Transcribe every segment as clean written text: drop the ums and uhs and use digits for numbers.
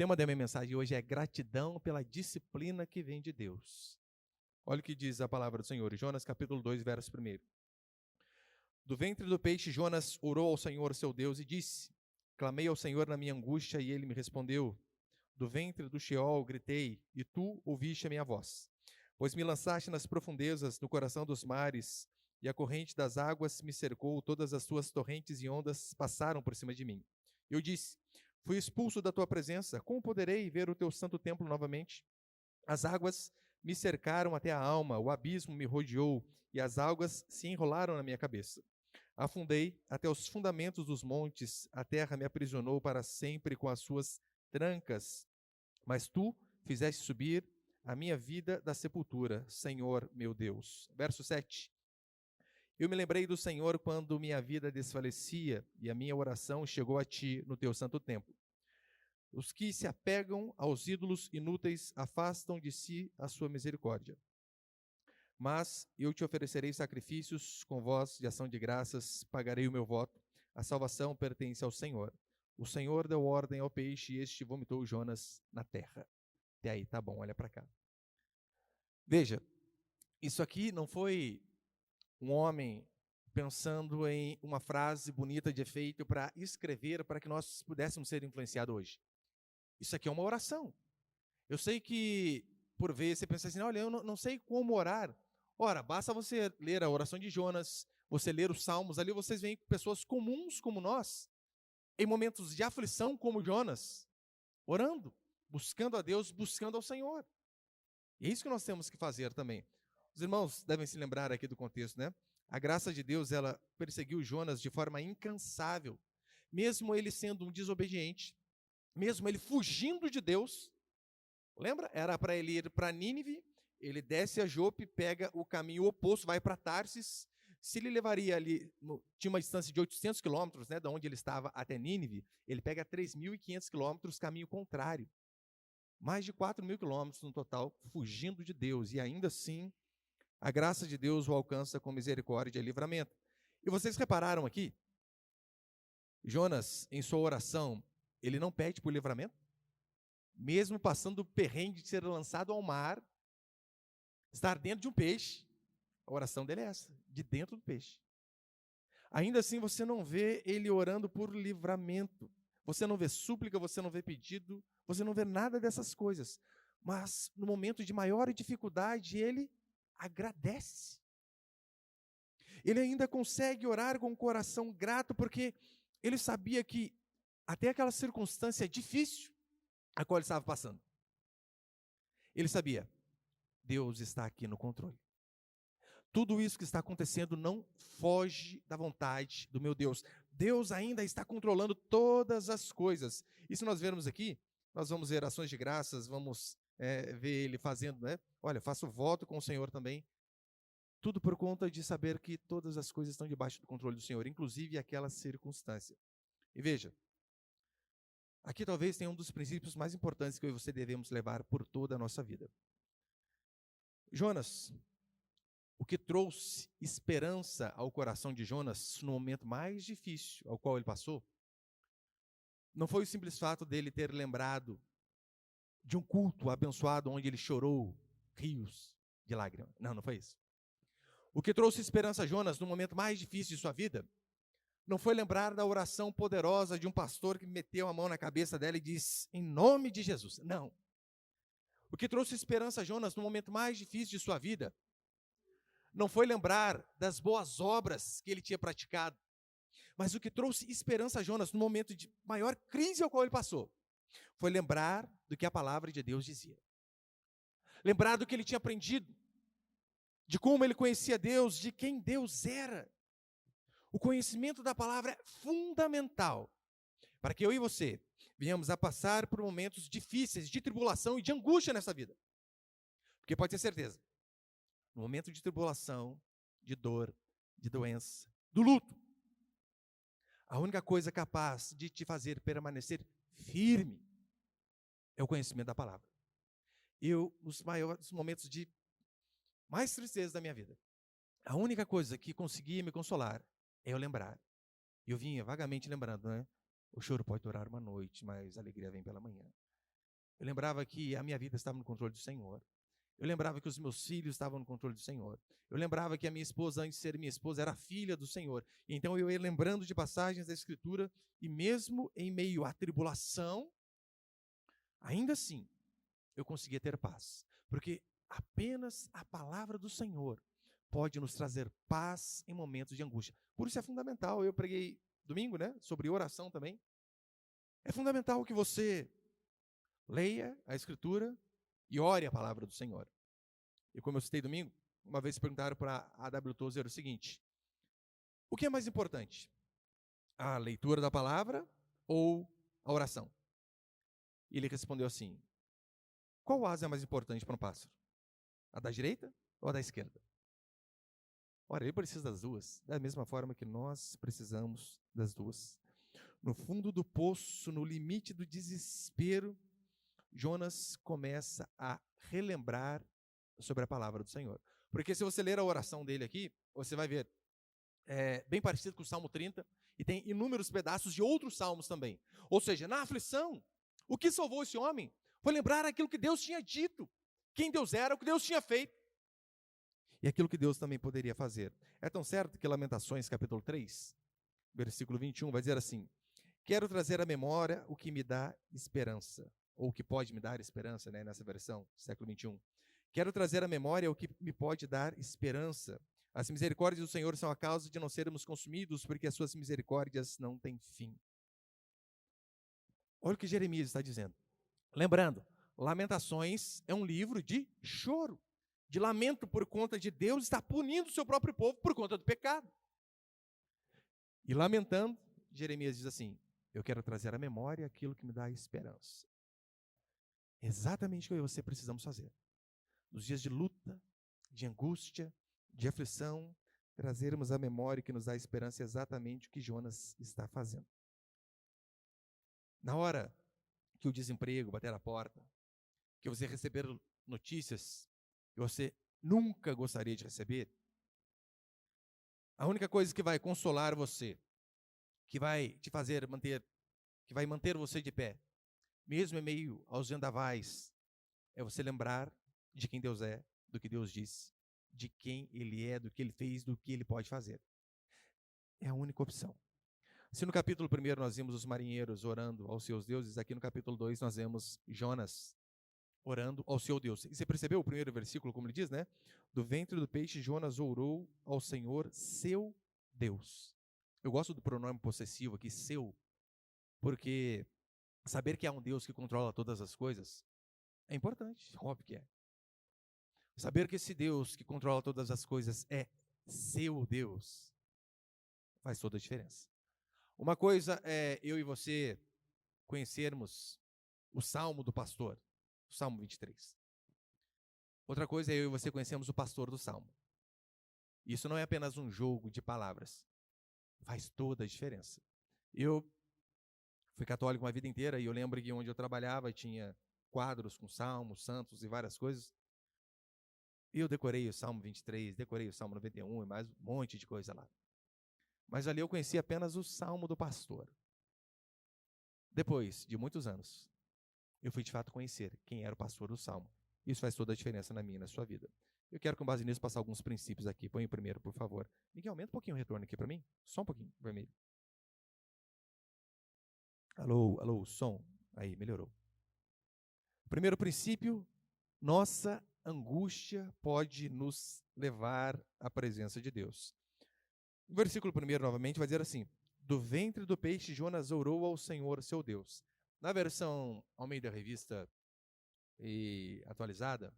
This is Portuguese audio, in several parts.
tema da minha mensagem hoje é gratidão pela disciplina que vem de Deus. Olha o que diz a palavra do Senhor, Jonas capítulo 2, verso 1. Do ventre do peixe, Jonas orou ao Senhor, seu Deus, e disse: Clamei ao Senhor na minha angústia, e ele me respondeu. Do ventre do Sheol gritei, e tu ouviste a minha voz. Pois me lançaste nas profundezas, no coração dos mares, e a corrente das águas me cercou, todas as tuas torrentes e ondas passaram por cima de mim. Eu disse: Fui expulso da tua presença, como poderei ver o teu santo templo novamente? As águas me cercaram até a alma, o abismo me rodeou, e as águas se enrolaram na minha cabeça. Afundei até os fundamentos dos montes, a terra me aprisionou para sempre com as suas trancas. Mas tu fizeste subir a minha vida da sepultura, Senhor meu Deus. Verso 7. Eu me lembrei do Senhor quando minha vida desfalecia e a minha oração chegou a ti no teu santo templo. Os que se apegam aos ídolos inúteis afastam de si a sua misericórdia. Mas eu te oferecerei sacrifícios com voz de ação de graças, pagarei o meu voto. A salvação pertence ao Senhor. O Senhor deu ordem ao peixe e este vomitou Jonas na terra. Até aí, tá bom, olha para cá. Veja, isso aqui não foi um homem pensando em uma frase bonita de efeito para escrever para que nós pudéssemos ser influenciados hoje. Isso aqui é uma oração. Eu sei que, por vezes, você pensa assim, olha, eu não sei como orar. Ora, basta você ler a oração de Jonas, você ler os salmos, ali vocês veem pessoas comuns como nós, em momentos de aflição como Jonas, orando, buscando a Deus, buscando ao Senhor. E é isso que nós temos que fazer também. Os irmãos devem se lembrar aqui do contexto, né? A graça de Deus, ela perseguiu Jonas de forma incansável, mesmo ele sendo um desobediente, mesmo ele fugindo de Deus. Lembra? Era para ele ir para Nínive, ele desce a Jope, pega o caminho oposto, vai para Tarsis. Se ele levaria ali, tinha uma distância de 800 quilômetros, né, da onde ele estava até Nínive, ele pega 3.500 quilômetros, caminho contrário. Mais de 4.000 quilômetros no total, fugindo de Deus. E ainda assim, a graça de Deus o alcança com misericórdia e livramento. E vocês repararam aqui, Jonas, em sua oração, ele não pede por livramento? Mesmo passando o perrengue de ser lançado ao mar, estar dentro de um peixe, a oração dele é essa, de dentro do peixe. Ainda assim, você não vê ele orando por livramento. Você não vê súplica, você não vê pedido, você não vê nada dessas coisas. Mas, no momento de maior dificuldade, ele agradece. Ele ainda consegue orar com o coração grato, porque ele sabia que, até aquela circunstância difícil, a qual ele estava passando, ele sabia, Deus está aqui no controle. Tudo isso que está acontecendo não foge da vontade do meu Deus. Deus ainda está controlando todas as coisas. E se nós vermos aqui, nós vamos ver ações de graças, vamos ver ele fazendo, né? Olha, faço voto com o Senhor também. Tudo por conta de saber que todas as coisas estão debaixo do controle do Senhor, inclusive aquela circunstância. E veja, aqui talvez tenha um dos princípios mais importantes que eu e você devemos levar por toda a nossa vida. Jonas, o que trouxe esperança ao coração de Jonas no momento mais difícil ao qual ele passou, não foi o simples fato dele ter lembrado de um culto abençoado onde ele chorou rios de lágrimas. Não, não foi isso. O que trouxe esperança a Jonas no momento mais difícil de sua vida não foi lembrar da oração poderosa de um pastor que meteu a mão na cabeça dela e disse, em nome de Jesus. Não. O que trouxe esperança a Jonas no momento mais difícil de sua vida não foi lembrar das boas obras que ele tinha praticado, mas o que trouxe esperança a Jonas no momento de maior crise ao qual ele passou, foi lembrar do que a palavra de Deus dizia. Lembrar do que ele tinha aprendido, de como ele conhecia Deus, de quem Deus era. O conhecimento da palavra é fundamental para que eu e você venhamos a passar por momentos difíceis, de tribulação e de angústia nessa vida. Porque pode ter certeza, no momento de tribulação, de dor, de doença, do luto, a única coisa capaz de te fazer permanecer firme é o conhecimento da palavra. Nos maiores momentos de mais tristeza da minha vida, a única coisa que conseguia me consolar é eu lembrar. Eu vinha vagamente lembrando, né? O choro pode durar uma noite, mas a alegria vem pela manhã. Eu lembrava que a minha vida estava no controle do Senhor. Eu lembrava que os meus filhos estavam no controle do Senhor. Eu lembrava que a minha esposa, antes de ser minha esposa, era filha do Senhor. Então eu ia lembrando de passagens da Escritura, e mesmo em meio à tribulação, ainda assim, eu conseguia ter paz. Porque apenas a palavra do Senhor pode nos trazer paz em momentos de angústia. Por isso é fundamental. Eu preguei domingo, né, sobre oração também. É fundamental que você leia a Escritura e ore a palavra do Senhor. E como eu citei domingo, uma vez perguntaram para a A.W. Tozer o seguinte: o que é mais importante? A leitura da palavra ou a oração? E ele respondeu assim: qual asa é mais importante para um pássaro? A da direita ou a da esquerda? Ora, ele precisa das duas, da mesma forma que nós precisamos das duas. No fundo do poço, no limite do desespero, Jonas começa a relembrar sobre a palavra do Senhor. Porque se você ler a oração dele aqui, você vai ver, bem parecido com o Salmo 30, e tem inúmeros pedaços de outros salmos também. Ou seja, na aflição, o que salvou esse homem foi lembrar aquilo que Deus tinha dito, quem Deus era, o que Deus tinha feito, e aquilo que Deus também poderia fazer. É tão certo que Lamentações, capítulo 3, versículo 21, vai dizer assim: quero trazer à memória o que me dá esperança, ou o que pode me dar esperança, né, nessa versão, século 21. Quero trazer à memória o que me pode dar esperança. As misericórdias do Senhor são a causa de não sermos consumidos, porque as suas misericórdias não têm fim. Olha o que Jeremias está dizendo. Lembrando, Lamentações é um livro de choro, de lamento por conta de Deus estar punindo o seu próprio povo por conta do pecado. E lamentando, Jeremias diz assim: eu quero trazer à memória aquilo que me dá esperança. Exatamente o que eu e você precisamos fazer. Nos dias de luta, de angústia, de aflição, trazermos à memória que nos dá esperança exatamente o que Jonas está fazendo. Na hora que o desemprego bater a porta, que você receber notícias que você nunca gostaria de receber, a única coisa que vai consolar você, que vai te fazer manter, que vai manter você de pé, mesmo em meio aos vendavais, é você lembrar de quem Deus é, do que Deus disse, de quem Ele é, do que Ele fez, do que Ele pode fazer. É a única opção. Se no capítulo 1 nós vimos os marinheiros orando aos seus deuses, aqui no capítulo 2 nós vemos Jonas orando ao seu Deus. E você percebeu o primeiro versículo, como ele diz, né? Do ventre do peixe Jonas orou ao Senhor, seu Deus. Eu gosto do pronome possessivo aqui, seu, porque saber que há um Deus que controla todas as coisas é importante, óbvio que é. Saber que esse Deus que controla todas as coisas é seu Deus faz toda a diferença. Uma coisa é eu e você conhecermos o Salmo do pastor, o Salmo 23. Outra coisa é eu e você conhecermos o pastor do Salmo. Isso não é apenas um jogo de palavras. Faz toda a diferença. Eu fui católico uma vida inteira e eu lembro que onde eu trabalhava tinha quadros com salmos, santos e várias coisas. E eu decorei o Salmo 23, decorei o Salmo 91 e mais um monte de coisa lá. Mas ali eu conheci apenas o Salmo do pastor. Depois de muitos anos, eu fui de fato conhecer quem era o pastor do Salmo. Isso faz toda a diferença na minha e na sua vida. Eu quero, com base nisso, passar alguns princípios aqui. Põe o primeiro, por favor. Miguel, aumenta um pouquinho o retorno aqui para mim. Só um pouquinho, vermelho. Alô, alô, som. Aí, melhorou. Primeiro princípio, nossa angústia pode nos levar à presença de Deus. O versículo 1, novamente, vai dizer assim: do ventre do peixe Jonas orou ao Senhor, seu Deus. Na versão Almeida Revista e atualizada,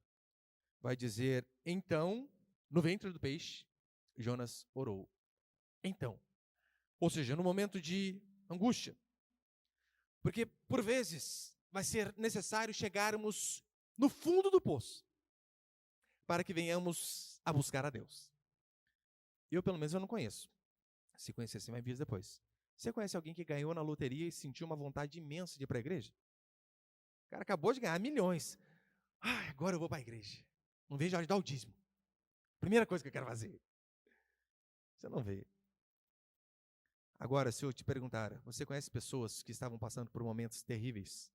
vai dizer: então, no ventre do peixe, Jonas orou. Então, ou seja, no momento de angústia. Porque, por vezes, vai ser necessário chegarmos no fundo do poço para que venhamos a buscar a Deus. Eu, pelo menos, eu não conheço. Se conhecer, você vai vir depois. Você conhece alguém que ganhou na loteria e sentiu uma vontade imensa de ir para a igreja? O cara acabou de ganhar milhões. Agora eu vou para a igreja. Não vejo a hora de dar o dízimo. Primeira coisa que eu quero fazer. Você não vê. Agora, se eu te perguntar, você conhece pessoas que estavam passando por momentos terríveis?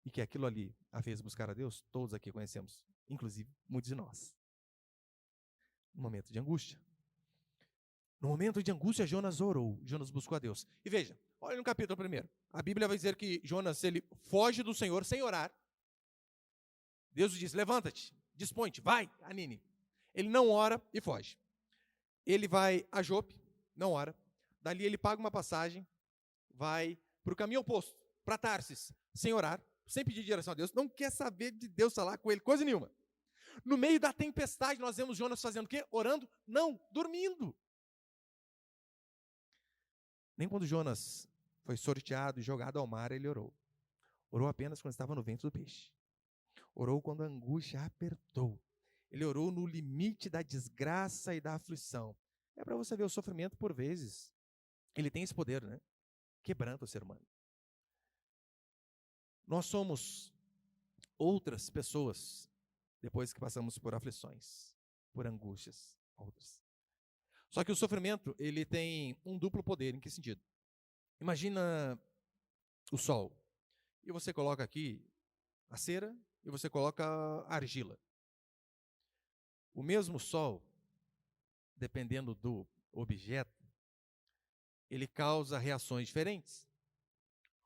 e que aquilo ali a fez buscar a Deus, todos aqui conhecemos, inclusive muitos de nós. No momento de angústia. No momento de angústia, Jonas orou, Jonas buscou a Deus. E veja, olha no capítulo 1. A Bíblia vai dizer que Jonas, ele foge do Senhor sem orar. Deus diz, levanta-te, dispõe-te, vai a Nínive. Ele não ora e foge. Ele vai a Jope, não ora. Dali ele paga uma passagem, vai para o caminho oposto, para Tarsis, sem orar, sem pedir direção a Deus. Não quer saber de Deus falar com ele, coisa nenhuma. No meio da tempestade, nós vemos Jonas fazendo o quê? Orando? Não, dormindo. Nem quando Jonas foi sorteado e jogado ao mar, ele orou. Orou apenas quando estava no ventre do peixe. Orou quando a angústia apertou. Ele orou no limite da desgraça e da aflição. É para você ver o sofrimento, por vezes. Ele tem esse poder, né? Quebranta o ser humano. Nós somos outras pessoas depois que passamos por aflições, por angústias, outras. Só que o sofrimento, ele tem um duplo poder. Em que sentido? Imagina o sol. E você coloca aqui a cera e você coloca a argila. O mesmo sol, dependendo do objeto, ele causa reações diferentes.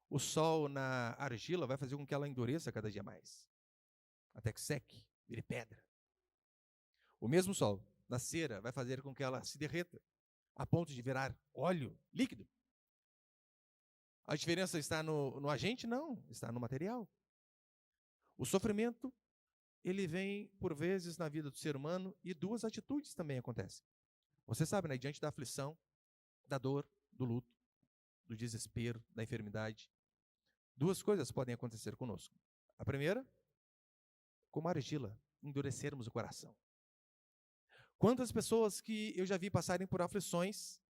O sol na argila vai fazer com que ela endureça cada dia mais, até que seque, vire pedra. O mesmo sol na cera vai fazer com que ela se derreta, a ponto de virar óleo líquido. A diferença está no agente? Não, está no material. O sofrimento, ele vem, por vezes, na vida do ser humano, e duas atitudes também acontecem. Você sabe, né, diante da aflição, da dor, do luto, do desespero, da enfermidade, duas coisas podem acontecer conosco. A primeira, como argila, endurecermos o coração. Quantas pessoas que eu já vi passarem por aflições,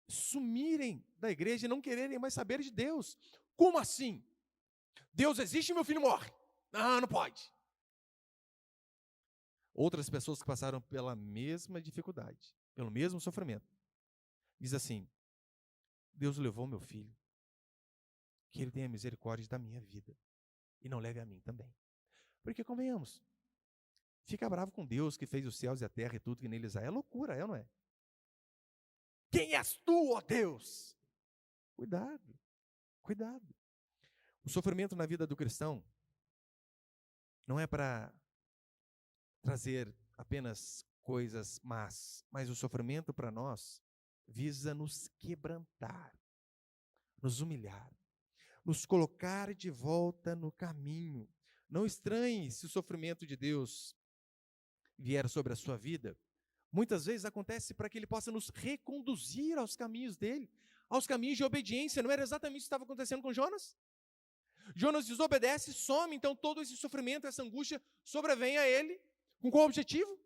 sumirem da igreja e não quererem mais saber de Deus. Como assim? Deus existe e meu filho morre. Não pode. Outras pessoas que passaram pela mesma dificuldade, pelo mesmo sofrimento, diz assim, Deus levou meu filho, que ele tenha misericórdia da minha vida e não leve a mim também. Porque, convenhamos, fica bravo com Deus que fez os céus e a terra e tudo que neles há. É loucura, é ou não é? Quem és tu, ó Deus? Cuidado, cuidado. O sofrimento na vida do cristão não é para trazer apenas coisas más, mas o sofrimento para nós visa nos quebrantar, nos humilhar, nos colocar de volta no caminho. Não estranhe se o sofrimento de Deus vier sobre a sua vida. Muitas vezes acontece para que Ele possa nos reconduzir aos caminhos dEle, aos caminhos de obediência. Não era exatamente isso que estava acontecendo com Jonas? Jonas desobedece, some, então todo esse sofrimento, essa angústia sobrevém a ele. Com qual objetivo?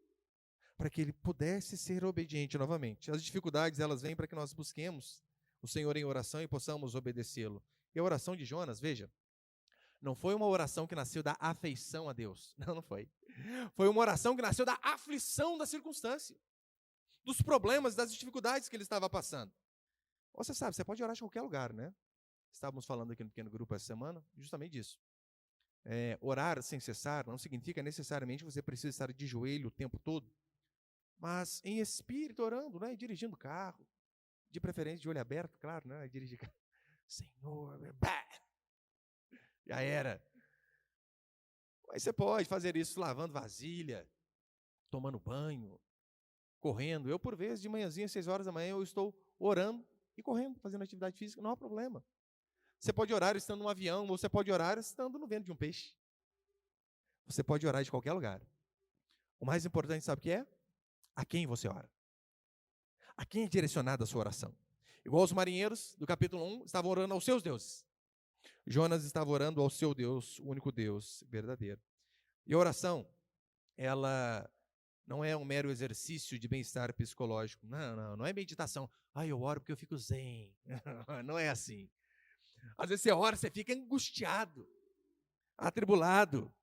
Para que ele pudesse ser obediente novamente. As dificuldades, elas vêm para que nós busquemos o Senhor em oração e possamos obedecê-lo. E a oração de Jonas, veja, não foi uma oração que nasceu da afeição a Deus. Não foi. Foi uma oração que nasceu da aflição da circunstância, dos problemas, das dificuldades que ele estava passando. Você sabe, você pode orar de qualquer lugar, né? Estávamos falando aqui no pequeno grupo essa semana, justamente disso. Orar sem cessar não significa necessariamente você precisa estar de joelho o tempo todo, mas em espírito orando, né? Dirigindo o carro, de preferência de olho aberto, claro, né? Dirigir carro. Senhor, já era. Mas você pode fazer isso lavando vasilha, tomando banho, correndo. Eu, por vezes, de manhãzinha, 6 horas da manhã, eu estou orando e correndo, fazendo atividade física, não há problema. Você pode orar estando num avião, ou você pode orar estando no ventre de um peixe. Você pode orar de qualquer lugar. O mais importante, sabe o que é? A quem você ora. A quem é direcionada a sua oração. Igual os marinheiros do capítulo 1 estavam orando aos seus deuses. Jonas estava orando ao seu Deus, o único Deus verdadeiro. E a oração, ela não é um mero exercício de bem-estar psicológico. Não é meditação. Eu oro porque eu fico zen. Não é assim. Às vezes você ora, você fica angustiado, atribulado.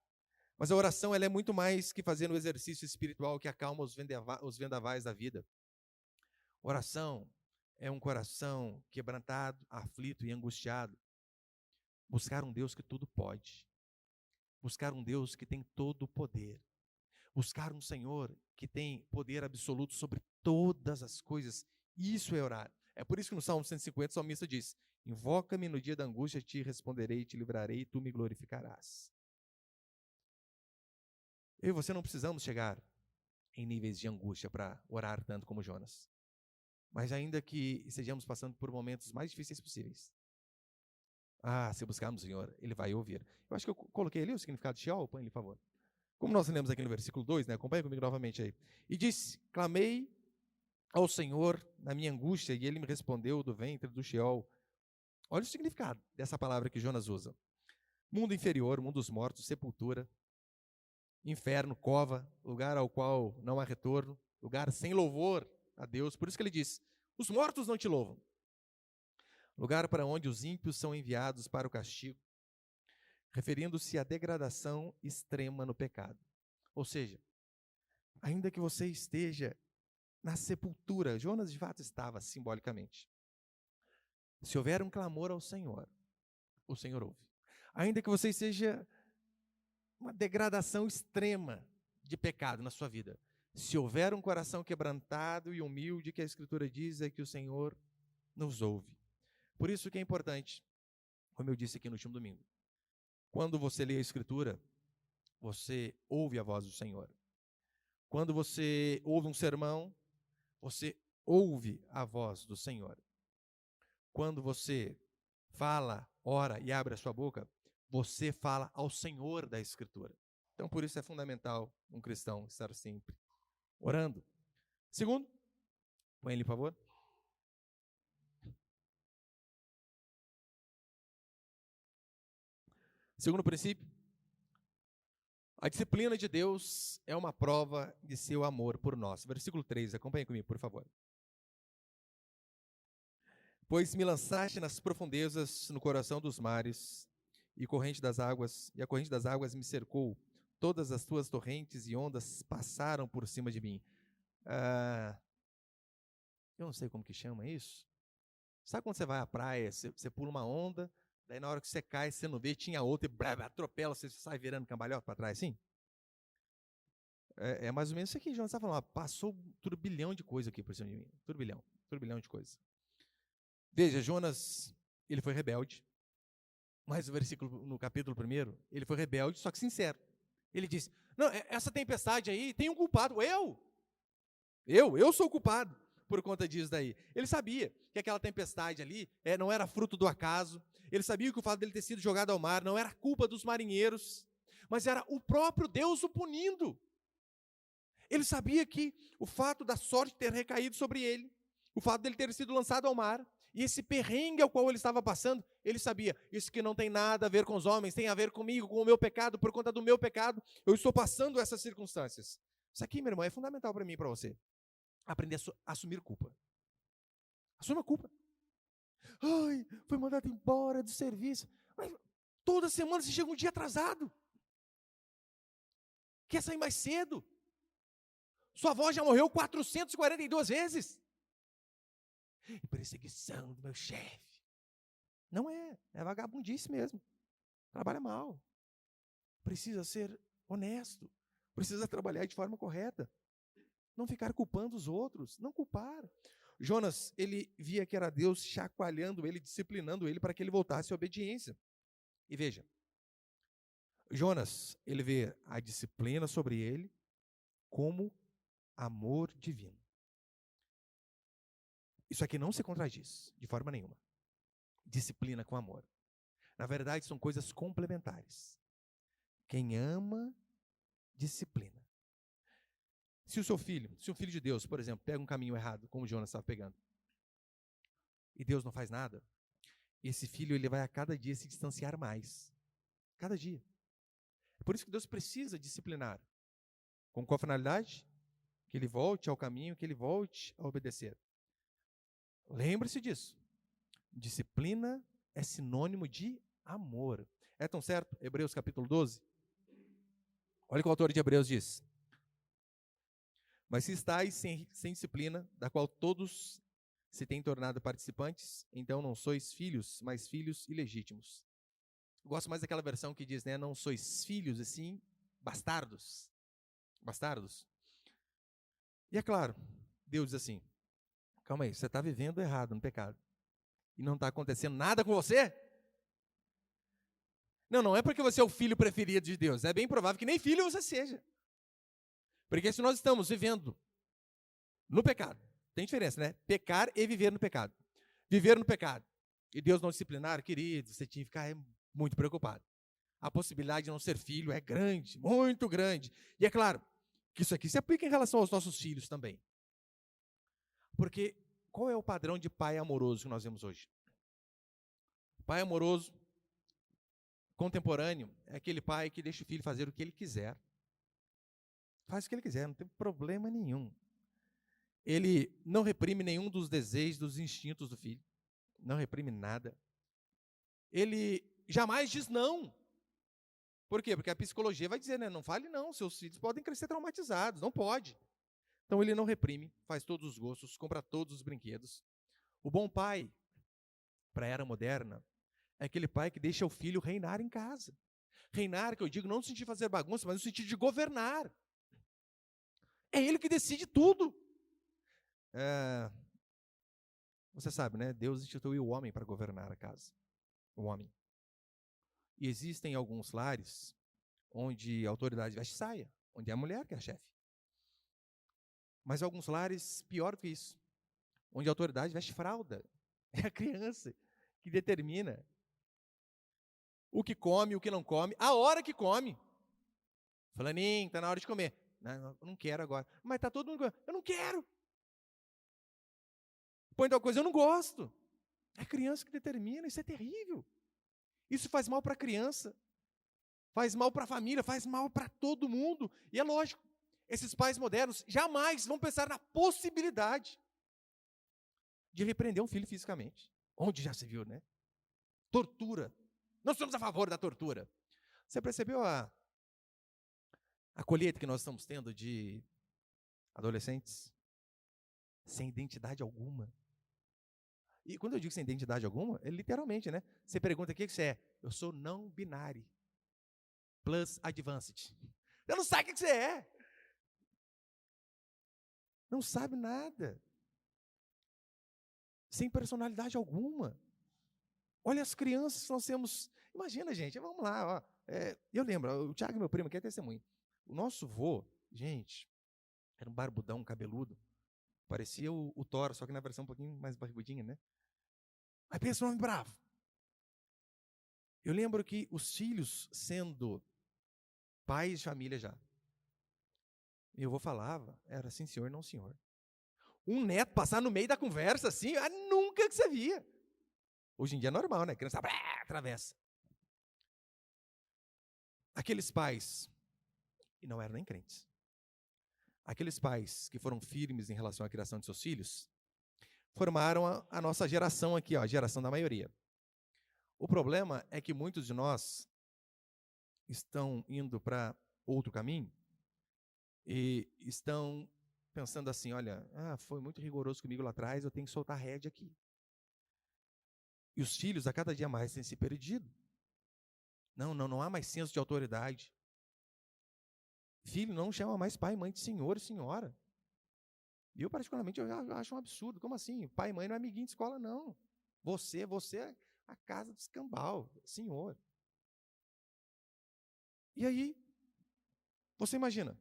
Mas a oração, ela é muito mais que fazer um exercício espiritual que acalma os vendavais da vida. Oração é um coração quebrantado, aflito e angustiado. Buscar um Deus que tudo pode, Buscar um Deus que tem todo o poder. Buscar um Senhor que tem poder absoluto sobre todas as coisas. Isso é orar. É por isso que no Salmo 150 o salmista diz: invoca-me no dia da angústia, te responderei, te livrarei, tu me glorificarás. Eu e você não precisamos chegar em níveis de angústia para orar tanto como Jonas. Mas ainda que estejamos passando por momentos mais difíceis possíveis, se buscarmos o Senhor, Ele vai ouvir. Eu acho que eu coloquei ali o significado de Sheol, põe ele, por favor. Como nós lemos aqui no versículo 2, né? Acompanhe comigo novamente aí. E disse: clamei ao Senhor na minha angústia, e Ele me respondeu do ventre do Sheol. Olha o significado dessa palavra que Jonas usa. Mundo inferior, mundo dos mortos, sepultura, inferno, cova, lugar ao qual não há retorno, lugar sem louvor a Deus. Por isso que ele diz: os mortos não te louvam. Lugar para onde os ímpios são enviados para o castigo, referindo-se à degradação extrema no pecado. Ou seja, ainda que você esteja na sepultura, Jonas de fato estava simbolicamente. Se houver um clamor ao Senhor, o Senhor ouve. Ainda que você esteja uma degradação extrema de pecado na sua vida, se houver um coração quebrantado e humilde, que a Escritura diz é que o Senhor nos ouve. Por isso que é importante, como eu disse aqui no último domingo, quando você lê a Escritura, você ouve a voz do Senhor. Quando você ouve um sermão, você ouve a voz do Senhor. Quando você fala, ora e abre a sua boca, você fala ao Senhor da Escritura. Então, por isso é fundamental um cristão estar sempre orando. Segundo, põe ele, por favor. Segundo princípio, a disciplina de Deus é uma prova de seu amor por nós. Versículo 3, acompanhe comigo, por favor. Pois me lançaste nas profundezas, no coração dos mares, e a corrente das águas me cercou. Todas as tuas torrentes e ondas passaram por cima de mim. Eu não sei como que chama isso. Sabe quando você vai à praia, você pula uma onda, daí na hora que você cai, você não vê, tinha outra, e atropela, você sai virando cambalhota para trás, assim? É mais ou menos isso aqui, Jonas está falando. Passou um turbilhão de coisa aqui por cima de mim. Turbilhão de coisa. Veja, Jonas, ele foi rebelde. Mas o versículo, no capítulo 1, ele foi rebelde, só que sincero. Ele disse: não, essa tempestade aí, tem um culpado, eu sou o culpado por conta disso daí. Ele sabia que aquela tempestade ali não era fruto do acaso, ele sabia que o fato dele ter sido jogado ao mar não era culpa dos marinheiros, mas era o próprio Deus o punindo. Ele sabia que o fato da sorte ter recaído sobre ele, o fato dele ter sido lançado ao mar, e esse perrengue ao qual ele estava passando, ele sabia, isso que não tem nada a ver com os homens, tem a ver comigo, com o meu pecado, por conta do meu pecado, eu estou passando essas circunstâncias. Isso aqui, meu irmão, é fundamental para mim e para você. Aprender a assumir culpa. Assuma a culpa. Ai, foi mandado embora do serviço. Mas toda semana você chega um dia atrasado. Quer sair mais cedo? Sua avó já morreu 442 vezes. E perseguição do meu chefe. Não é vagabundice mesmo. Trabalha mal. Precisa ser honesto. Precisa trabalhar de forma correta. Não ficar culpando os outros. Não culpar. Jonas, ele via que era Deus chacoalhando ele, disciplinando ele para que ele voltasse à obediência. E veja, Jonas, ele vê a disciplina sobre ele como amor divino. Isso aqui não se contradiz, de forma nenhuma. Disciplina com amor. Na verdade, são coisas complementares. Quem ama, disciplina. Se um filho de Deus, por exemplo, pega um caminho errado, como Jonas estava pegando, e Deus não faz nada, esse filho ele vai a cada dia se distanciar mais. Cada dia. É por isso que Deus precisa disciplinar. Com qual finalidade? Que ele volte ao caminho, que ele volte a obedecer. Lembre-se disso. Disciplina é sinônimo de amor. É tão certo? Hebreus capítulo 12. Olha o que o autor de Hebreus diz. Mas se estáis sem disciplina, da qual todos se têm tornado participantes, então não sois filhos, mas filhos ilegítimos. Gosto mais daquela versão que diz, né, não sois filhos, assim, bastardos. Bastardos. E é claro, Deus diz assim, calma aí, você está vivendo errado no pecado. E não está acontecendo nada com você? Não, não é porque você é o filho preferido de Deus. É bem provável que nem filho você seja. Porque se nós estamos vivendo no pecado, tem diferença, né? Pecar e viver no pecado. Viver no pecado e Deus não disciplinar, querido, você tinha que ficar muito preocupado. A possibilidade de não ser filho é grande, muito grande. E é claro que isso aqui se aplica em relação aos nossos filhos também. Porque qual é o padrão de pai amoroso que nós vemos hoje? Pai amoroso, contemporâneo, é aquele pai que deixa o filho fazer o que ele quiser. Faz o que ele quiser, não tem problema nenhum. Ele não reprime nenhum dos desejos, dos instintos do filho. Não reprime nada. Ele jamais diz não. Por quê? Porque a psicologia vai dizer, né? Não fale não, seus filhos podem crescer traumatizados, não pode. Então ele não reprime, faz todos os gostos, compra todos os brinquedos. O bom pai, para a era moderna, é aquele pai que deixa o filho reinar em casa. Reinar, que eu digo, não no sentido de fazer bagunça, mas no sentido de governar. É ele que decide tudo. Você sabe, né? Deus instituiu o homem para governar a casa. O homem. E existem alguns lares onde a autoridade veste saia, onde é a mulher que é a chefe. Mas alguns lares, pior do que isso, onde a autoridade veste fralda. É a criança que determina o que come, o que não come, a hora que come. Fulaninho, está na hora de comer. Não, eu não quero agora. Mas está todo mundo... Eu não quero. Põe tal coisa, eu não gosto. É a criança que determina, isso é terrível. Isso faz mal para a criança, faz mal para a família, faz mal para todo mundo. E é lógico, esses pais modernos jamais vão pensar na possibilidade de repreender um filho fisicamente. Onde já se viu, né? Tortura. Nós somos a favor da tortura. Você percebeu a colheita que nós estamos tendo de adolescentes sem identidade alguma? E quando eu digo sem identidade alguma, é literalmente, né? Você pergunta o que você é. Eu sou não binário. Plus advanced. Você não sabe o que você é. Não sabe nada. Sem personalidade alguma. Olha as crianças que nós temos. Imagina, gente, vamos lá. Ó. Eu lembro, o Thiago, meu primo, aqui é testemunho. O nosso vô, gente, era um barbudão, cabeludo. Parecia o Thor, só que na versão um pouquinho mais barbudinha, né? Mas pensa um homem bravo. Eu lembro que os filhos, sendo pais de família já, meu avô falava, era assim, senhor, não senhor. Um neto passar no meio da conversa assim, nunca que você via. Hoje em dia é normal, né? A criança atravessa. Aqueles pais, e não eram nem crentes, aqueles pais que foram firmes em relação à criação de seus filhos, formaram a nossa geração aqui, ó, a geração da maioria. O problema é que muitos de nós estão indo para outro caminho e estão pensando assim, olha, foi muito rigoroso comigo lá atrás, eu tenho que soltar a rédea aqui. E os filhos, a cada dia mais, têm se perdido. Não há mais senso de autoridade. Filho não chama mais pai e mãe de senhor e senhora. E eu, particularmente, eu acho um absurdo. Como assim? Pai e mãe não é amiguinho de escola, não. Você é a casa do escambau, senhor. E aí, você imagina,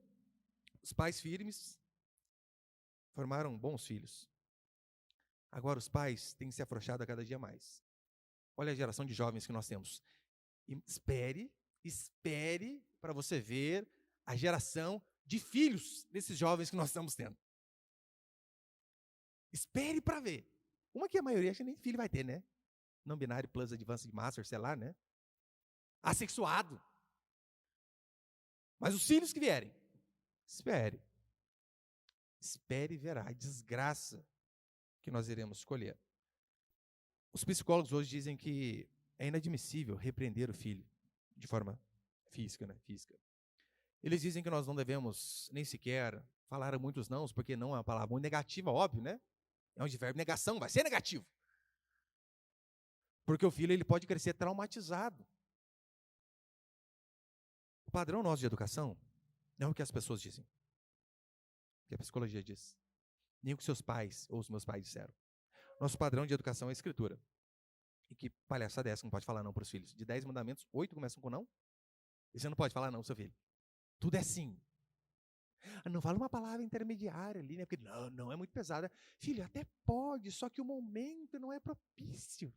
os pais firmes formaram bons filhos. Agora os pais têm se afrouxado a cada dia mais. Olha a geração de jovens que nós temos. E espere para você ver a geração de filhos desses jovens que nós estamos tendo. Espere para ver. Uma que a maioria acha que nem filho vai ter, né? Não binário, plus, advanced, master, sei lá, né? Assexuado. Mas os filhos que vierem, espere. Espere e verá a desgraça que nós iremos escolher. Os psicólogos hoje dizem que é inadmissível repreender o filho de forma física, né? Física. Eles dizem que nós não devemos nem sequer falar a muitos nãos, porque não é uma palavra muito negativa, óbvio, né? É um advérbio negação, vai ser negativo. Porque o filho ele pode crescer traumatizado. O padrão nosso de educação não é o que as pessoas dizem, o que a psicologia diz, nem o que seus pais ou os meus pais disseram. Nosso padrão de educação é a Escritura. E que palhaçada é essa que não pode falar não para os filhos? De 10 mandamentos, 8 começam com não. E você não pode falar não, seu filho. Tudo é sim. Não fala uma palavra intermediária ali, né? Porque não é muito pesada. Filho, até pode, só que o momento não é propício.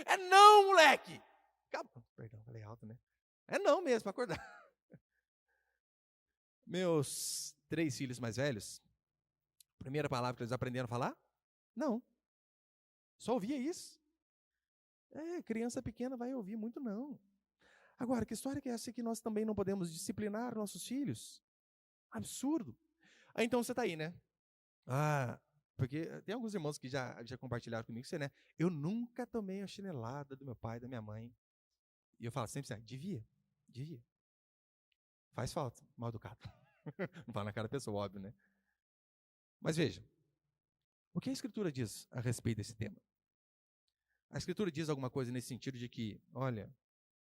É não, moleque! Perdão, falei alto, né? É não mesmo, para acordar. Meus 3 filhos mais velhos, a primeira palavra que eles aprenderam a falar? Não. Só ouvia isso. Criança pequena vai ouvir muito não. Agora, que história que é essa que nós também não podemos disciplinar nossos filhos? Absurdo. Então você está aí, né? Porque tem alguns irmãos que já compartilharam comigo isso, né? Eu nunca tomei a chinelada do meu pai, da minha mãe. E eu falo sempre assim, devia. Faz falta, mal educado. Não fala na cara da pessoa, óbvio, né? Mas veja, o que a Escritura diz a respeito desse tema? A Escritura diz alguma coisa nesse sentido de que, olha,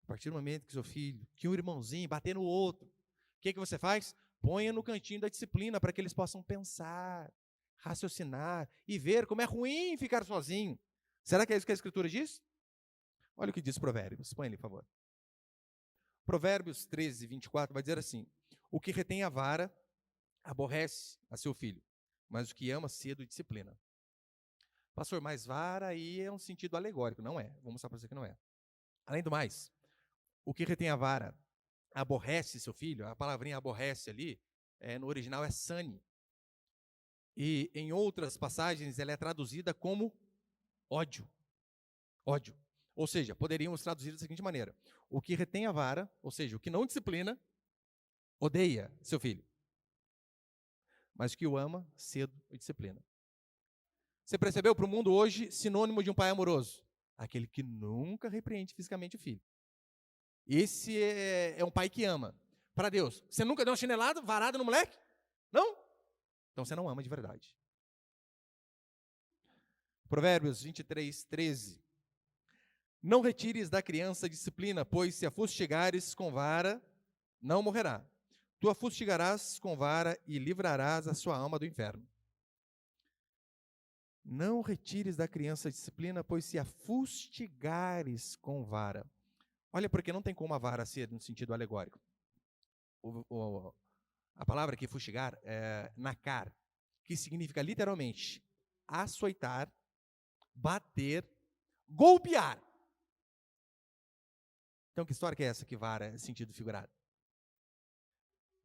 a partir do momento que seu filho, que um irmãozinho bater no outro, o que você faz? Ponha no cantinho da disciplina para que eles possam pensar, raciocinar e ver como é ruim ficar sozinho. Será que é isso que a Escritura diz? Olha o que diz Provérbios, põe ali, por favor. Provérbios 13, 24 vai dizer assim: o que retém a vara aborrece a seu filho, mas o que ama cedo disciplina. Pastor, mas vara aí é um sentido alegórico, não é? Vou mostrar para você que não é. Além do mais, o que retém a vara aborrece seu filho, a palavrinha aborrece ali, no original é sane. E em outras passagens ela é traduzida como ódio. Ódio. Ou seja, poderíamos traduzir da seguinte maneira: o que retém a vara, ou seja, o que não disciplina, odeia seu filho. Mas o que o ama, cedo o disciplina. Você percebeu para o mundo hoje sinônimo de um pai amoroso? Aquele que nunca repreende fisicamente o filho. Esse é um pai que ama. Para Deus, você nunca deu uma chinelada, varada no moleque? Não? Então você não ama de verdade. Provérbios 23, 13. Não retires da criança a disciplina, pois se a fustigares com vara, não morrerá. Tu a fustigarás com vara e livrarás a sua alma do inferno. Não retires da criança a disciplina, pois se a fustigares com vara. Olha, porque não tem como a vara ser no sentido alegórico. A palavra aqui, fustigar, é nacar, que significa literalmente açoitar, bater, golpear. Então, que história que é essa que vara é sentido figurado?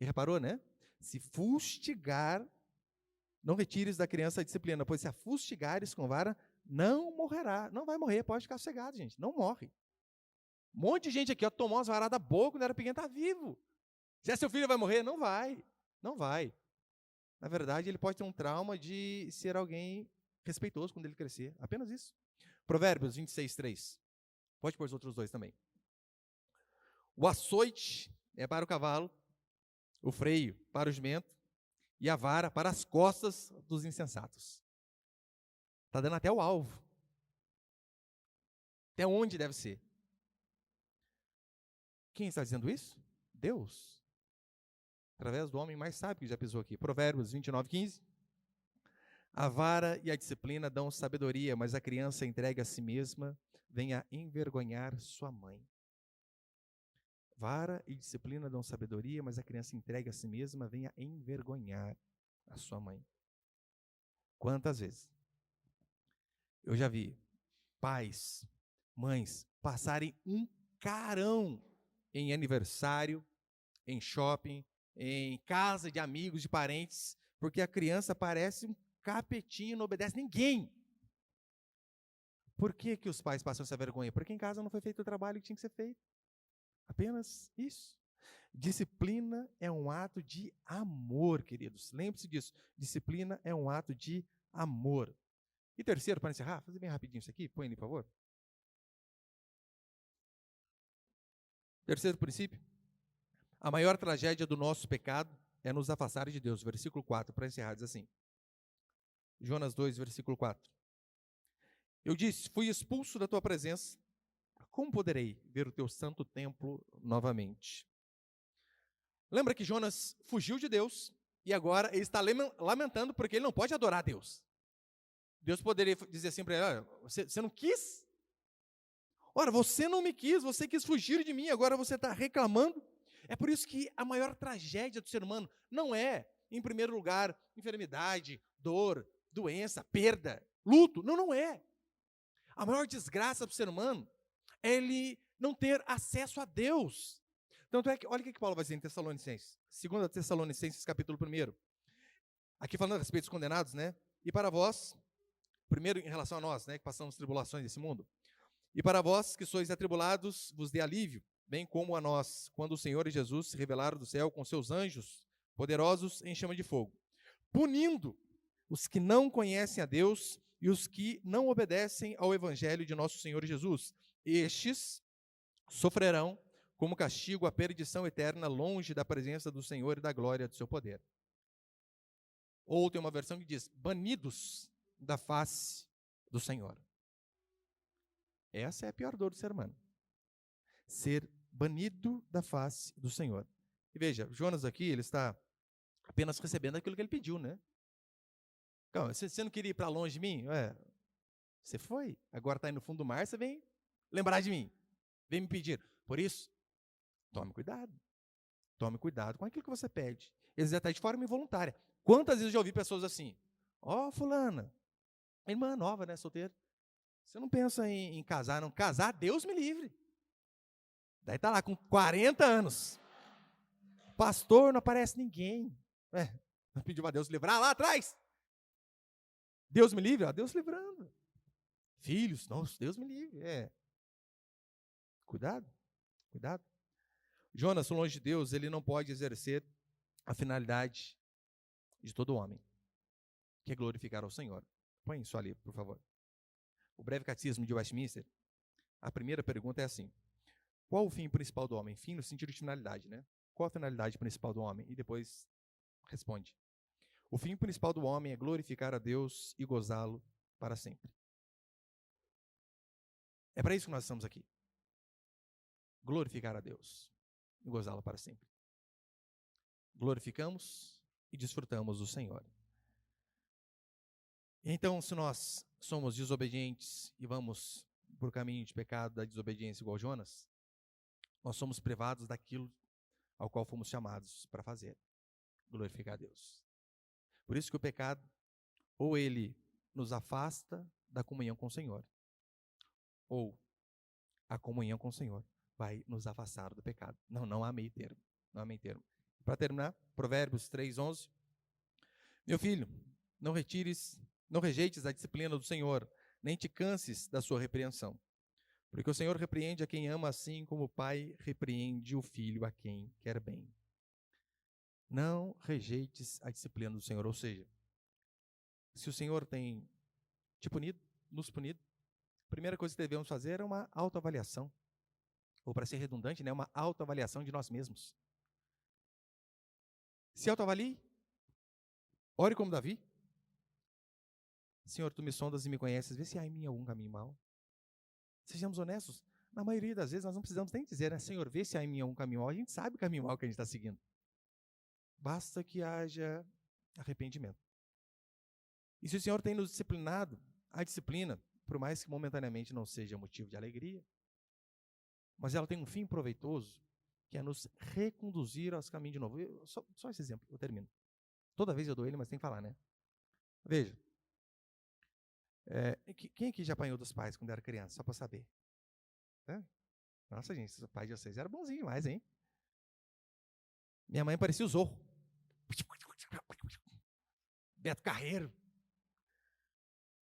E reparou, né? Se fustigar, não retires da criança a disciplina, pois se a fustigares com vara, não morrerá. Não vai morrer, pode ficar sossegado, gente. Não morre. Um monte de gente aqui, tomou umas varadas boas quando era pequeno, está vivo. Se é seu filho, vai morrer? Não vai. Não vai. Na verdade, ele pode ter um trauma de ser alguém respeitoso quando ele crescer. Apenas isso. Provérbios 26, 3. Pode pôr os outros dois também. O açoite é para o cavalo, o freio para o jumento e a vara para as costas dos insensatos. Está dando até o alvo. Até onde deve ser. Quem está dizendo isso? Deus. Através do homem mais sábio que já pisou aqui. Provérbios 29, 15. A vara e a disciplina dão sabedoria, mas a criança entregue a si mesma vem a envergonhar sua mãe. Vara e disciplina dão sabedoria, mas a criança entregue a si mesma vem a envergonhar a sua mãe. Quantas vezes eu já vi pais, mães passarem um carão em aniversário, em shopping, em casa de amigos, de parentes, porque a criança parece um capetinho, não obedece ninguém. Por que os pais passam essa vergonha? Porque em casa não foi feito o trabalho que tinha que ser feito. Apenas isso. Disciplina é um ato de amor, queridos. Lembre-se disso. Disciplina é um ato de amor. E terceiro, para encerrar, fazer bem rapidinho isso aqui, põe ali, por favor. Terceiro princípio. A maior tragédia do nosso pecado é nos afastar de Deus. Versículo 4, para encerrar, diz assim. Jonas 2, versículo 4. Eu disse, fui expulso da tua presença, como poderei ver o teu santo templo novamente? Lembra que Jonas fugiu de Deus e agora ele está lamentando porque ele não pode adorar a Deus. Deus poderia dizer assim para ele: olha, você não quis? Ora, você não me quis, você quis fugir de mim, agora você está reclamando. É por isso que a maior tragédia do ser humano não é, em primeiro lugar, enfermidade, dor, doença, perda, luto. Não, não é. A maior desgraça para o ser humano é ele não ter acesso a Deus. Tanto é que, olha o que Paulo vai dizer em Tessalonicenses. 2 Tessalonicenses, capítulo 1. Aqui falando a respeito dos condenados, né? E para vós, primeiro em relação a nós, né, que passamos tribulações desse mundo. E para vós que sois atribulados, vos dê alívio, bem como a nós, quando o Senhor e Jesus se revelaram do céu com seus anjos poderosos em chama de fogo, punindo os que não conhecem a Deus e os que não obedecem ao evangelho de nosso Senhor Jesus. Estes sofrerão como castigo a perdição eterna longe da presença do Senhor e da glória do seu poder. Ou tem uma versão que diz: banidos da face do Senhor. Essa é a pior dor do ser humano. Ser banido da face do Senhor. E veja, Jonas aqui, ele está apenas recebendo aquilo que ele pediu, né? Calma, você não queria ir para longe de mim? Você foi, agora está aí no fundo do mar, você vem lembrar de mim. Vem me pedir. Por isso, tome cuidado. Tome cuidado com aquilo que você pede. Eles até de forma involuntária. Quantas vezes eu já ouvi pessoas assim: ó, fulana, irmã nova, né, solteira. Você não pensa em casar, não. Casar, Deus me livre. Daí tá lá com 40 anos. Pastor, não aparece ninguém. Pediu a Deus livrar lá atrás. Deus me livre, ó, Deus livrando. Filhos, nossa, Deus me livre. Cuidado, cuidado. Jonas, longe de Deus, ele não pode exercer a finalidade de todo homem, que é glorificar ao Senhor. Põe isso ali, por favor. O breve catecismo de Westminster, a primeira pergunta é assim: qual o fim principal do homem? Fim no sentido de finalidade, né? Qual a finalidade principal do homem? E depois responde: o fim principal do homem é glorificar a Deus e gozá-lo para sempre. É para isso que nós estamos aqui. Glorificar a Deus e gozá-lo para sempre. Glorificamos e desfrutamos do Senhor. Então, se nós somos desobedientes e vamos por caminho de pecado, da desobediência igual Jonas, nós somos privados daquilo ao qual fomos chamados para fazer, glorificar a Deus. Por isso que o pecado, ou ele nos afasta da comunhão com o Senhor, ou a comunhão com o Senhor vai nos afastar do pecado. Não há meio termo. Não há meio termo. Para terminar, Provérbios 3:11. Meu filho, não rejeites a disciplina do Senhor, nem te canses da sua repreensão. Porque o Senhor repreende a quem ama, assim como o pai repreende o filho a quem quer bem. Não rejeites a disciplina do Senhor. Ou seja, se o Senhor tem te punido, nos punido, a primeira coisa que devemos fazer é uma autoavaliação. Ou, para ser redundante, né, uma autoavaliação de nós mesmos. Se autoavalie, ore como Davi. Senhor, tu me sondas e me conheces, vê se há em mim algum caminho mau. Sejamos honestos, na maioria das vezes nós não precisamos nem dizer, né, Senhor, vê se há em mim algum caminho mau. A gente sabe o caminho mau que a gente está seguindo. Basta que haja arrependimento. E se o Senhor tem nos disciplinado, a disciplina, por mais que momentaneamente não seja motivo de alegria, mas ela tem um fim proveitoso, que é nos reconduzir aos caminhos de novo. Só esse exemplo, eu termino. Toda vez eu dou ele, mas tem que falar, né? Veja, quem aqui já apanhou dos pais quando era criança? Só para saber. Nossa, gente, o pai de vocês era bonzinho demais, hein? Minha mãe parecia o Zorro. Beto Carreiro.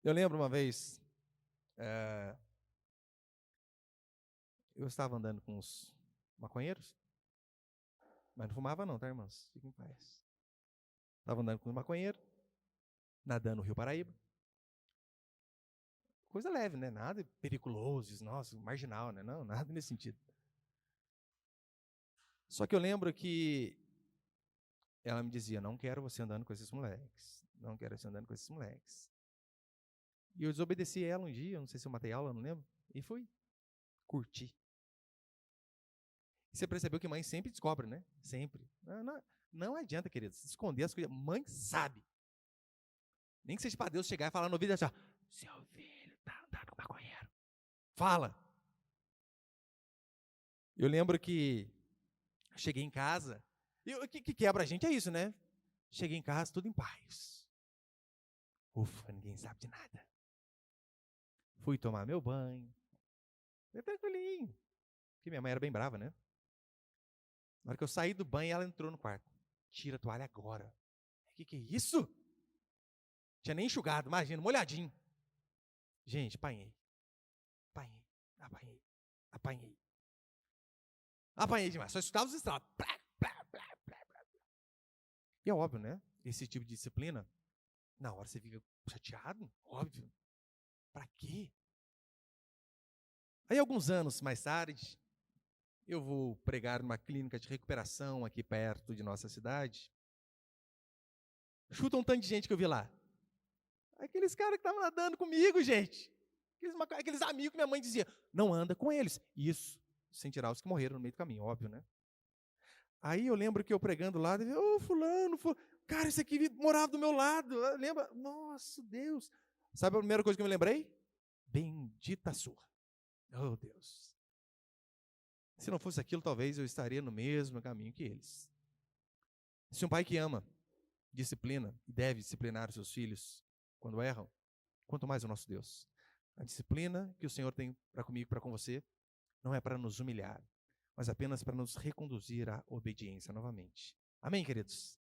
Eu lembro uma vez, eu estava andando com os maconheiros, mas não fumava não, tá, irmãos? Fiquem em paz. Estava andando com os maconheiros, nadando no Rio Paraíba. Coisa leve, né? Nada periculoso, nossa, marginal, né? Não, nada nesse sentido. Só que eu lembro que ela me dizia: não quero você andando com esses moleques. Não quero você andando com esses moleques. E eu desobedeci ela um dia, não sei se eu matei ela, não lembro. E fui. Curti. Você percebeu que mãe sempre descobre, né? Sempre. Não adianta, queridos, esconder as coisas. Mãe sabe. Nem que seja para Deus chegar e falar no ouvido assim, seu filho tá andando com maconheiro. Fala. Eu lembro que cheguei em casa, e o que quebra a gente é isso, né? Cheguei em casa, tudo em paz. Ufa, ninguém sabe de nada. Fui tomar meu banho. Foi tranquilinho. Porque minha mãe era bem brava, né? Na hora que eu saí do banho, ela entrou no quarto. Tira a toalha agora. O que é isso? Tinha nem enxugado, imagina, molhadinho. Gente, apanhei. Apanhei demais, só escutava os estralos. E é óbvio, né? Esse tipo de disciplina, na hora você fica chateado, óbvio. Pra quê? Aí, alguns anos mais tarde, eu vou pregar numa clínica de recuperação aqui perto de nossa cidade. Chuta um tanto de gente que eu vi lá. Aqueles caras que estavam nadando comigo, gente. Aqueles amigos que minha mãe dizia, não anda com eles. Isso, sem tirar os que morreram no meio do caminho, óbvio, né? Aí eu lembro que eu pregando lá, fulano, cara, esse aqui morava do meu lado. Lembra? Nossa, Deus. Sabe a primeira coisa que eu me lembrei? Bendita surra. Oh, Deus. Se não fosse aquilo, talvez eu estaria no mesmo caminho que eles. Se um pai que ama, disciplina e deve disciplinar os seus filhos quando erram, quanto mais o nosso Deus. A disciplina que o Senhor tem para comigo, para com você, não é para nos humilhar, mas apenas para nos reconduzir à obediência novamente. Amém, queridos?